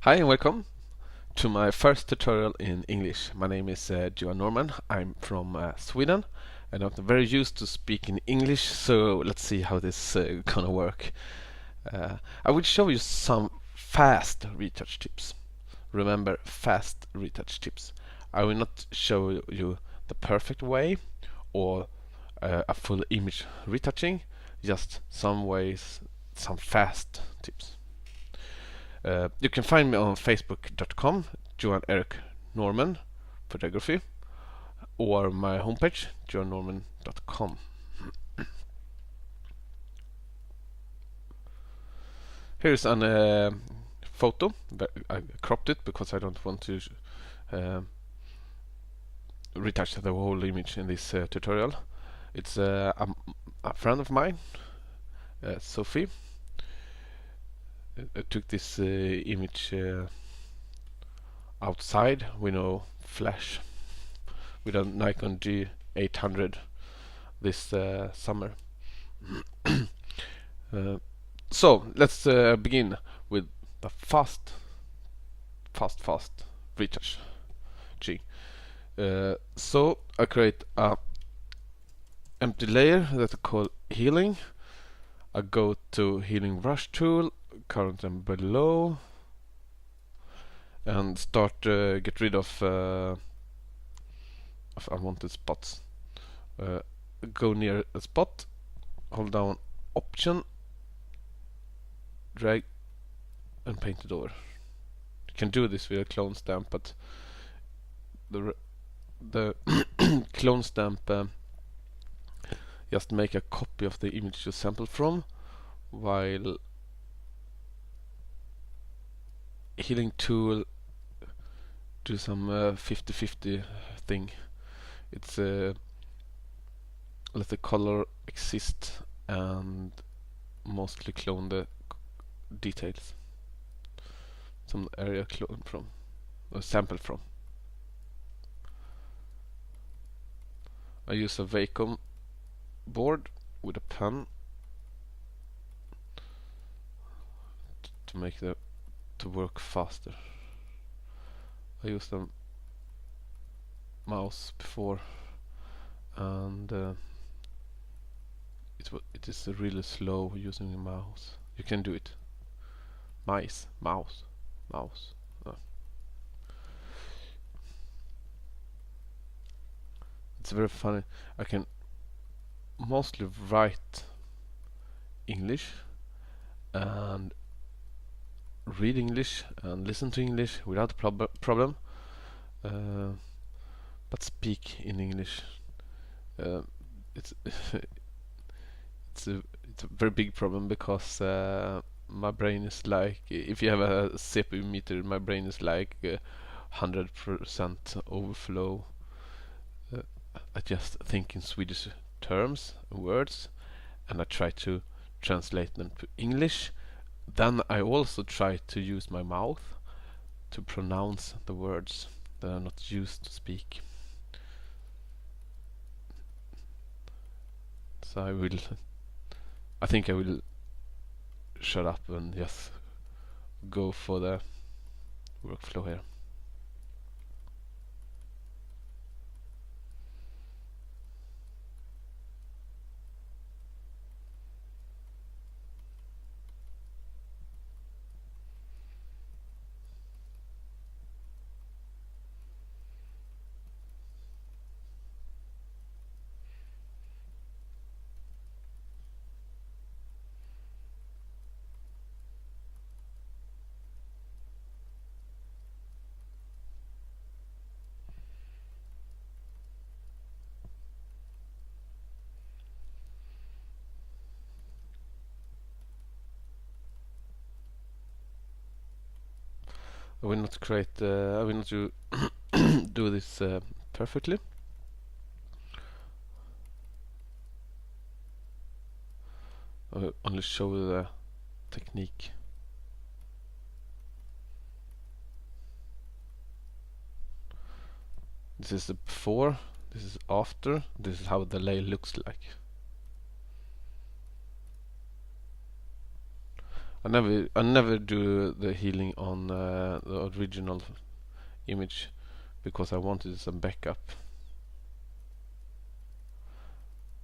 Hi and welcome to my first tutorial in English. My name is Johan Norman. I'm from Sweden and I'm very used to speaking English, so let's see how this gonna work. I will show you some fast retouch tips. Remember, fast retouch tips. I will not show you the perfect way or a full image retouching, just some ways, some fast tips. You can find me on facebook.com, Johan Eric Norman Photography, or my homepage, johannorman.com. Here's an photo. I cropped it because I don't want to retouch the whole image in this tutorial. It's a friend of mine, Sophie. I took this image outside with no flash with a Nikon G800 this summer. So let's begin with the fast retouch. So I create a empty layer that I call healing. I go to healing brush tool, current and below, and start get rid of unwanted spots. Go near a spot, hold down option, drag and paint it over. You can do this with a clone stamp, but the clone stamp just make a copy of the image you sample from, while healing tool do some 50-50 thing. It's let the color exist and mostly clone the details. Some area clone from or sample from. I use a vacuum board with a pen to make the to work faster. I used a mouse before, and it is really slow using a mouse. You can do it. Mouse. It's very funny. I can mostly write English and read English and listen to English without problem, but speak in English, it's it's a very big problem, because my brain is like, if you have a CPU meter, my brain is like 100% overflow. I just think in Swedish terms and words, and I try to translate them to English. Then I also try to use my mouth to pronounce the words that I'm not used to speak. So I think I will shut up and just go for the workflow here. I will not create. I will not do this perfectly. I will only show the technique. This is the before. This is after. This is how the layer looks like. I never do the healing on the original image because I wanted some backup,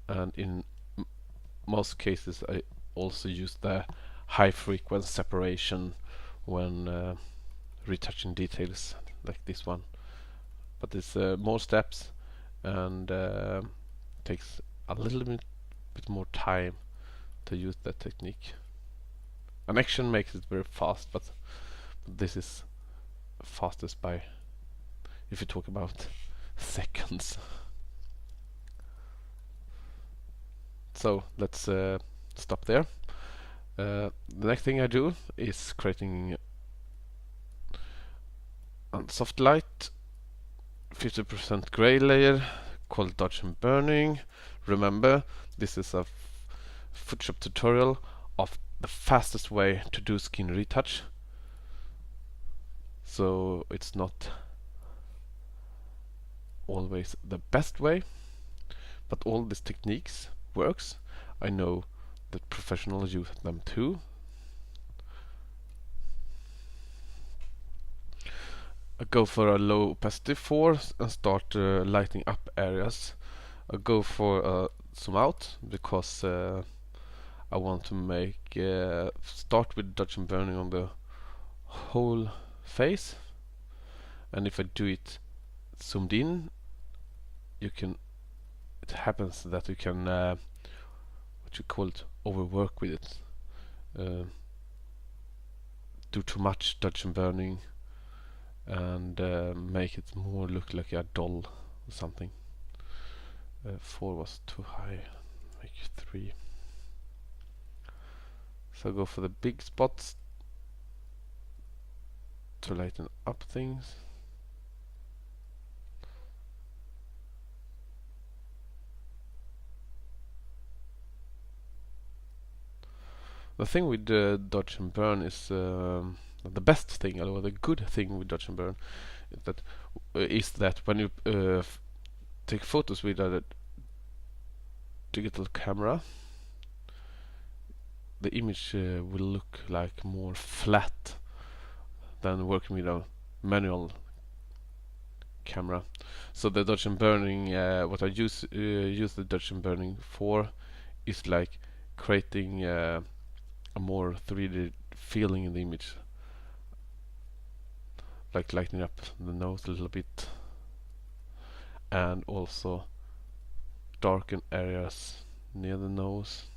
and in most cases I also use the high frequency separation when retouching details like this one, but it's more steps and takes a little bit more time to use that technique. An action makes it very fast, but this is fastest by, if you talk about seconds. So let's stop there. The next thing I do is creating a soft light 50% gray layer called dodge and burning. Remember, this is a Photoshop tutorial of the fastest way to do skin retouch, so it's not always the best way, but all these techniques works. I know that professionals use them too. I go for a low opacity force and start lighting up areas. I go for zoom out because I want to make start with dodge and burning on the whole face, and if I do it zoomed in, it happens that you can what you call it, overwork with it, do too much dodge and burning and make it more look like a doll or something. 4 was too high, make 3. So go for the big spots to lighten up things. The thing with dodge and burn is the best thing, or the good thing with dodge and burn is that when you take photos with a digital camera, the image will look like more flat than working with a manual camera. So the dodge and burning, what I use the dodge and burning for is like creating a more 3D feeling in the image, like lightening up the nose a little bit and also darken areas near the nose,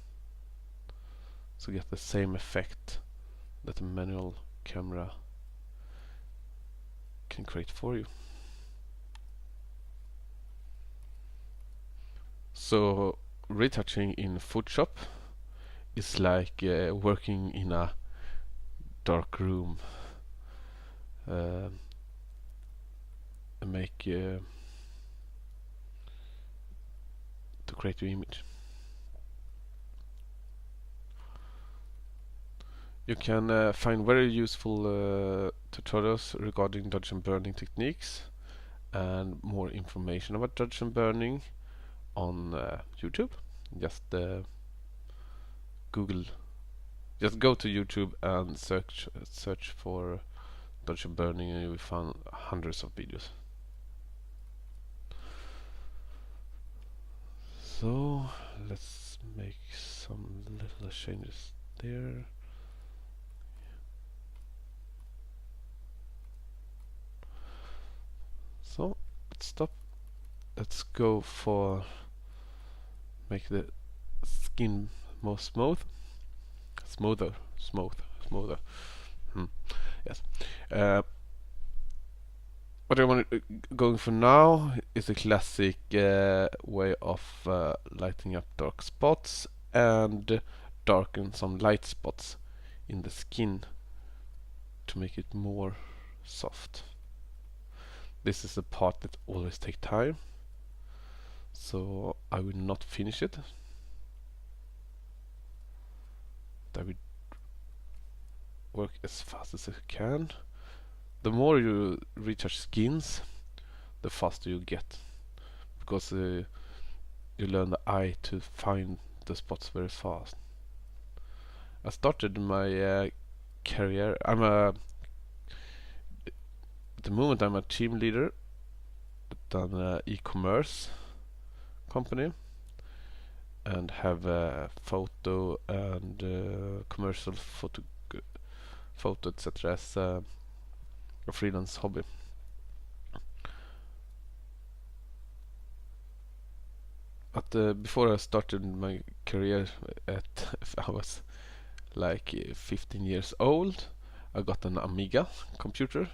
so get the same effect that a manual camera can create for you. So retouching in Photoshop is like working in a dark room, and make to create your image. You can find very useful tutorials regarding dodge and burning techniques and more information about dodge and burning on YouTube. Just just go to YouTube and search for dodge and burning, and you will find hundreds of videos. So let's make some little changes there. So let's stop. Let's go for make the skin more smoother. Yes. What I want going for now is a classic way of lighting up dark spots and darken some light spots in the skin to make it more soft. This is a part that always takes time, so I will not finish it. I will work as fast as I can. The more you retouch skins, the faster you get, because you learn the eye to find the spots very fast. I started my career. At the moment I'm a team leader at an e-commerce company and have a photo and commercial photo etc. as a freelance hobby. But before I started my career at I was like 15 years old. I got an Amiga computer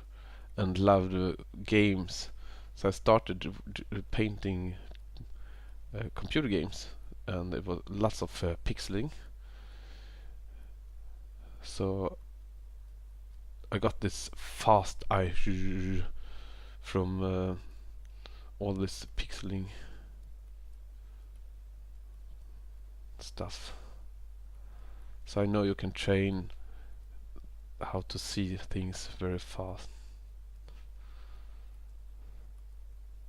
and loved games. So I started painting computer games, and it was lots of pixeling. So I got this fast eye from all this pixeling stuff. So I know you can train how to see things very fast.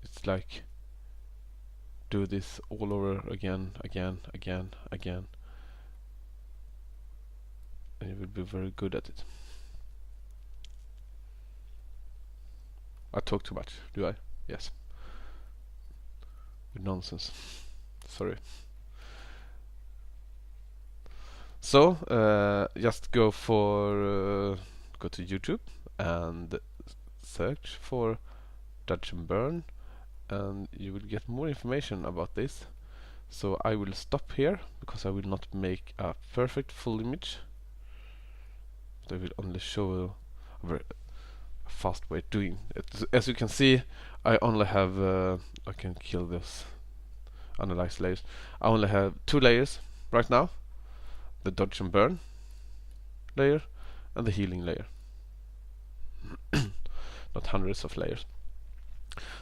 It's like do this all over again, and you will be very good at it. I talk too much, do I? Yes. With nonsense. Sorry. So just go to YouTube and search for Dodge and Burn, and you will get more information about this. So I will stop here because I will not make a perfect full image. I will only show a very fast way of doing it. As you can see, I only have I can kill this analyze layers. I only have 2 layers right now: the dodge and burn layer and the healing layer. Not hundreds of layers.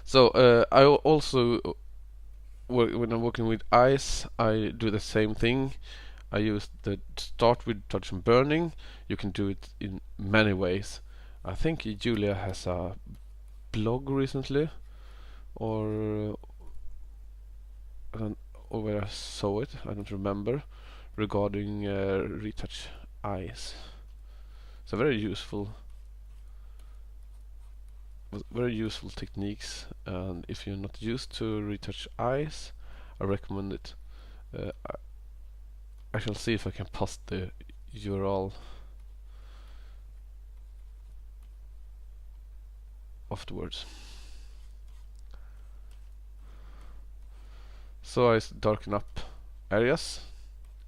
So I also when I'm working with eyes, I do the same thing. I use the start with touch and burning. You can do it in many ways. I think Julia has a blog recently, or where I saw it, I don't remember, regarding retouch eyes. It's a very useful techniques, and if you're not used to retouch eyes, I recommend it. I shall see if I can post the URL afterwards. So I darken up areas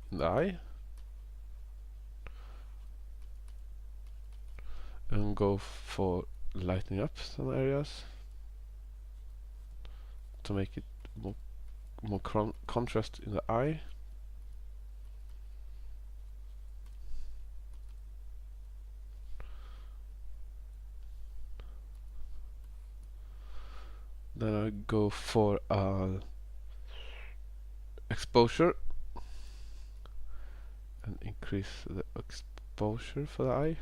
in the eye and go for lightening up some areas to make it more contrast in the eye. Then I go for exposure and increase the exposure for the eye.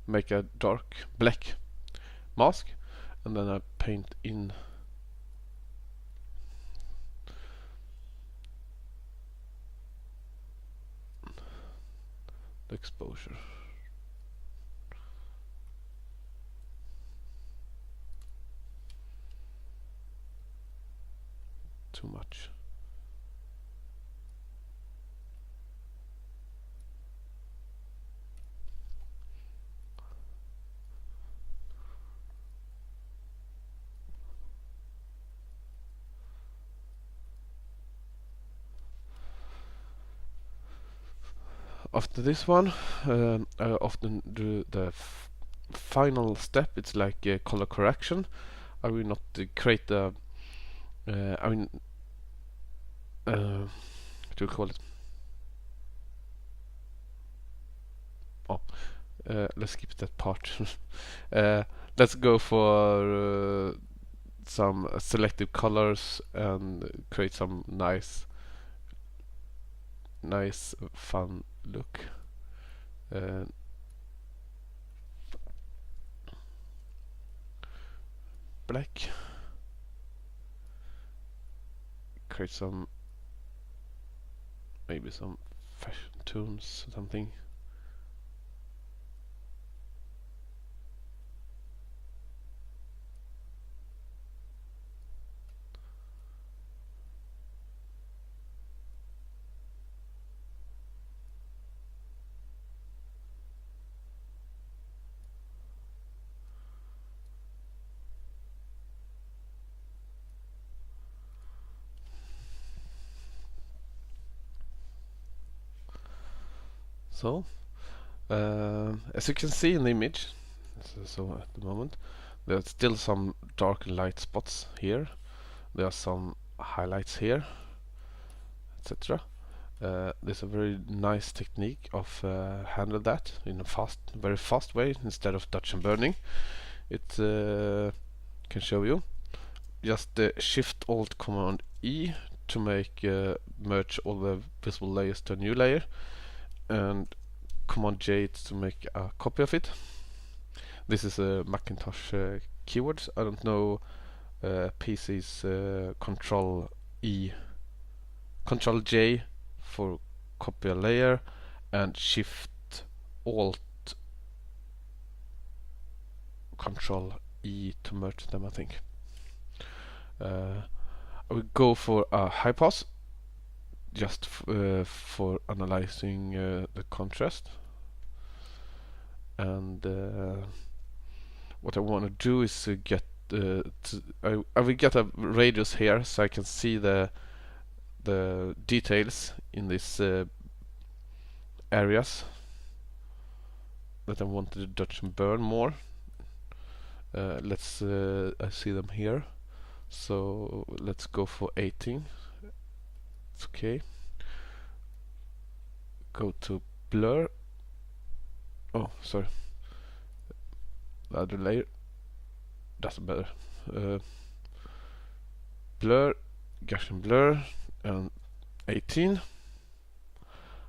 Make a dark black mask, and then I paint in the exposure. Too much. After this one, I often do the final step. It's like a color correction. I will not create the what do you call it? Oh, let's skip that part. Let's go for some selective colors and create some nice fun look. black. Create some, maybe some fashion tones or something. So, as you can see in the image, so at the moment, there's still some dark and light spots here. There are some highlights here, etc. There's a very nice technique of handle that in a very fast way instead of touch and burning. It can show you. Just Shift Alt Command E to make merge all the visible layers to a new layer, and Command J to make a copy of it. This is a Macintosh keywords. I don't know PC's Control E, Control J for copy a layer, and Shift Alt Control E to merge them, I think. I will go for a high pass just for analyzing the contrast. And what I want to do is get I will get a radius here so I can see the details in these areas that I want to touch and burn more. Let's I see them here, so let's go for 18. It's okay. Go to blur. Oh, sorry. The other layer doesn't matter. Blur, Gaussian blur, and 18.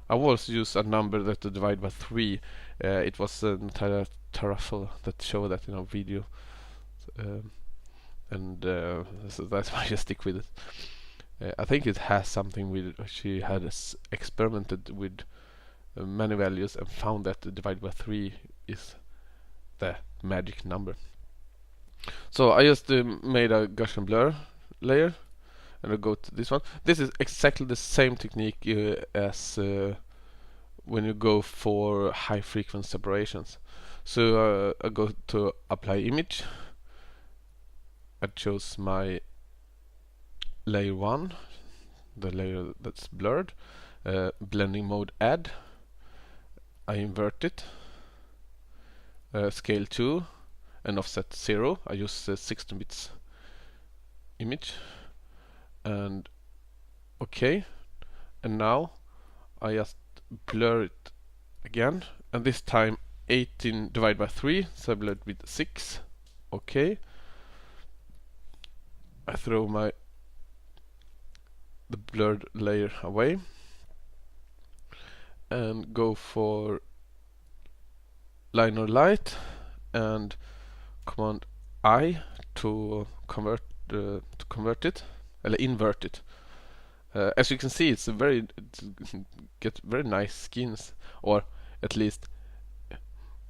I will also use a number that to divide by 3. It was Natalia Tarafel that showed that in our video, and so that's why I stick with it. I think it has something with, she had experimented with many values and found that divide by 3 is the magic number. So I just made a Gaussian blur layer, and I go to this one. This is exactly the same technique as when you go for high frequency separations. So I go to apply image. I chose my layer 1, the layer that's blurred. Blending mode add. I invert it. Scale 2 and offset 0. I use 16 bits image, and okay. And now I just blur it again, and this time 18 divided by 3, so I blur it with 6. Okay. I throw the blurred layer away and go for liner light and Command I to convert it, or invert it. As you can see, it's get very nice skins, or at least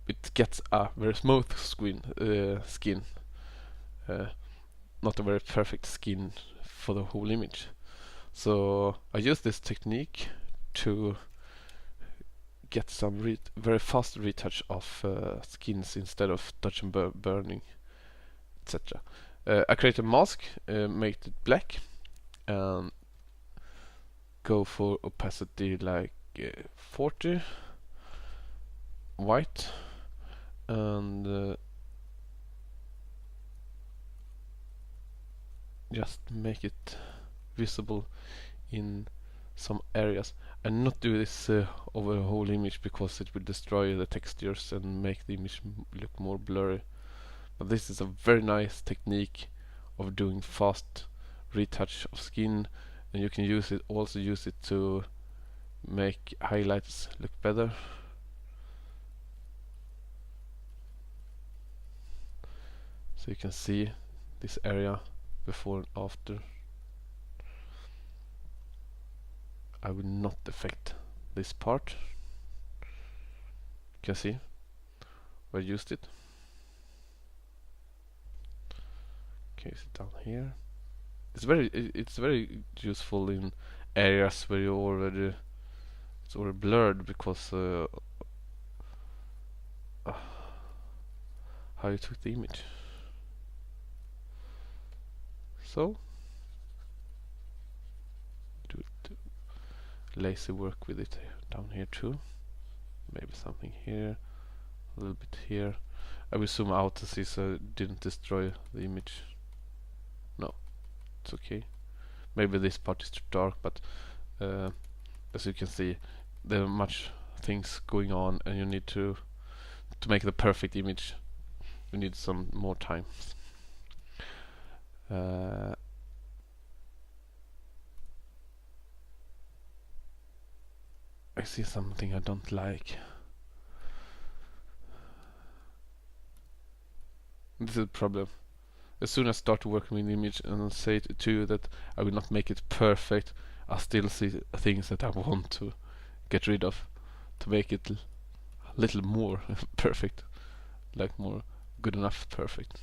it gets a very smooth skin. Not a very perfect skin for the whole image. So I use this technique to get some very fast retouch of skins instead of touch and burning, etc. I create a mask, make it black, and go for opacity like 40, white, and just make it visible in some areas, and not do this over the whole image because it will destroy the textures and make the image look more blurry. But this is a very nice technique of doing fast retouch of skin, and you can also use it to make highlights look better. So you can see this area before and after. I will not affect this part. You can see where I used it. Okay, it's down here. It's very useful in areas where you already it's already blurred because how you took the image. So do lazy work with it down here too. Maybe something here, a little bit here. I will zoom out to see so it didn't destroy the image. No, it's okay. Maybe this part is too dark, but as you can see, there are much things going on, and you need to make the perfect image. You need some more time. I see something I don't like. This is a problem. As soon as I start working with the image and say to you that I will not make it perfect, I still see things that I want to get rid of to make it a little more perfect, like more good enough perfect.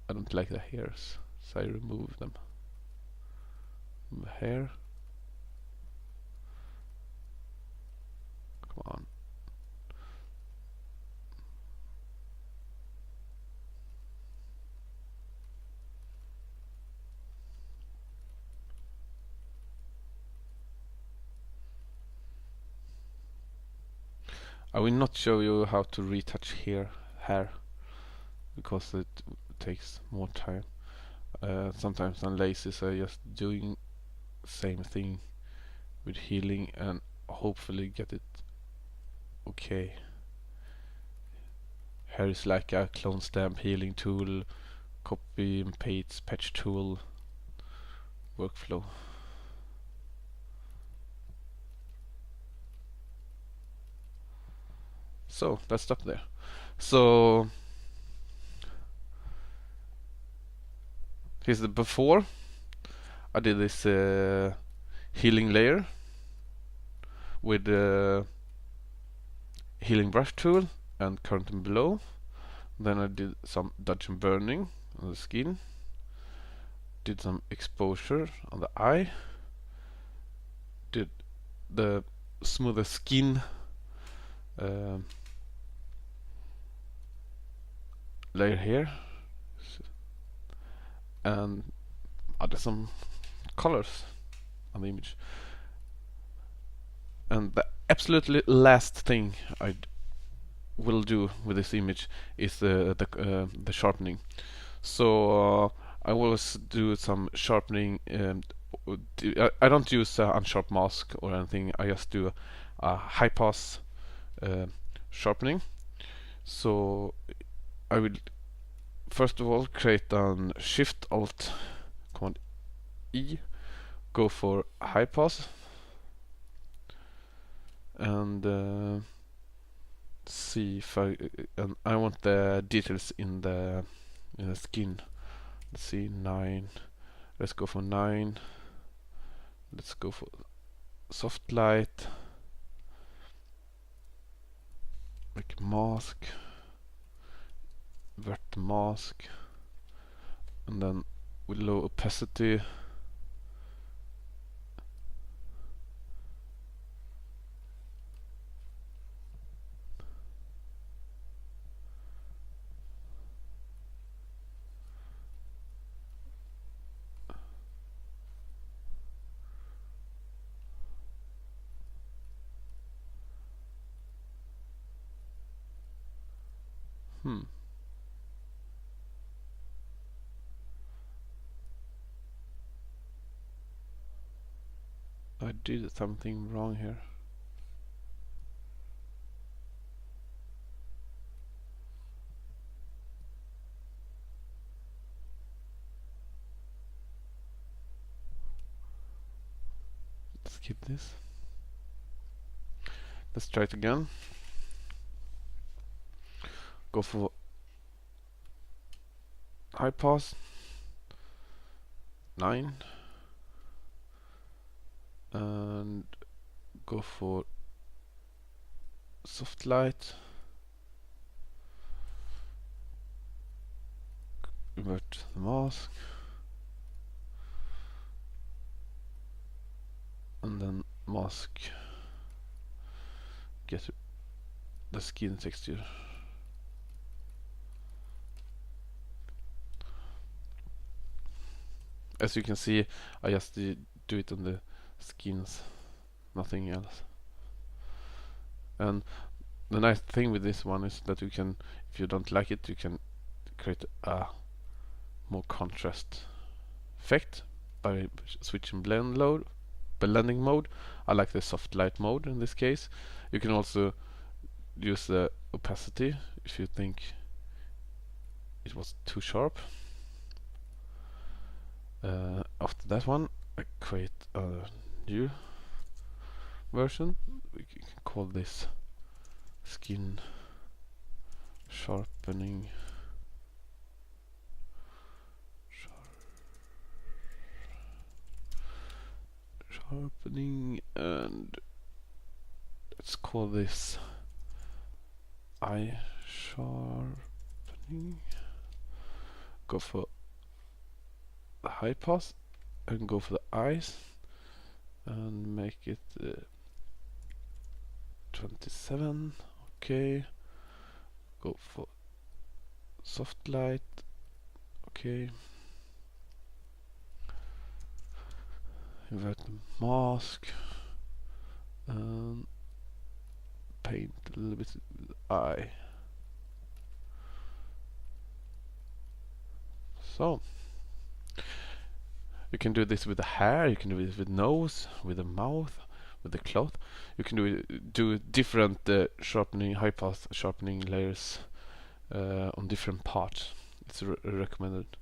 I don't like the hairs, so I remove them. Hair. Come on. I will not show you how to retouch hair because it takes more time. Sometimes I'm lazy, so I'm just doing same thing with healing and hopefully get it okay. Hair is like a clone stamp healing tool, copy and paste patch tool, workflow. So let's stop there. So here's the before. I did this healing layer with the healing brush tool and current and below. Then I did some dodge and burning on the skin. Did some exposure on the eye. Did the smoother skin layer here, and added some colors on the image. And the absolutely last thing I will do with this image is the sharpening. So I will do some sharpening. I don't use unsharp mask or anything. I just do a high pass sharpening. So I will first of all create an Shift Alt Command E, go for high pass, and see if I want the details in the skin. Let's see, 9. Let's go for 9. Let's go for soft light, like mask, vert mask, and then with low opacity. I did something wrong here. Skip this. Let's try it again. Go for high pass 9 and go for soft light, invert the mask, and then mask, get the skin texture. As you can see, I just do it on the skins, nothing else. And the nice thing with this one is that you can, if you don't like it, you can create a more contrast effect by switching blending mode. I like the soft light mode in this case. You can also use the opacity if you think it was too sharp. After that one, I create a new version. We can call this skin sharpening. Sharpening, and let's call this eye sharpening. Go for the high pass and go for the eyes and make it 27. Okay, go for soft light. Okay, invert the mask and paint a little bit with the eye. So you can do this with the hair, you can do this with nose, with the mouth, with the cloth. You can do different sharpening, high pass sharpening layers on different parts. It's recommended.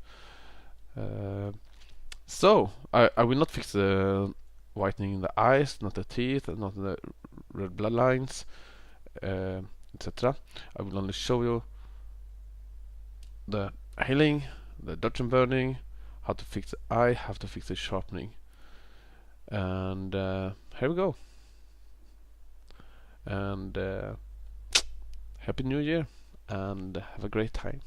So I will not fix the whitening in the eyes, not the teeth, not the red blood lines, etc. I will only show you the healing, the dodge and burning, how to fix the eye, how to fix the sharpening. And here we go. And Happy New Year and have a great time.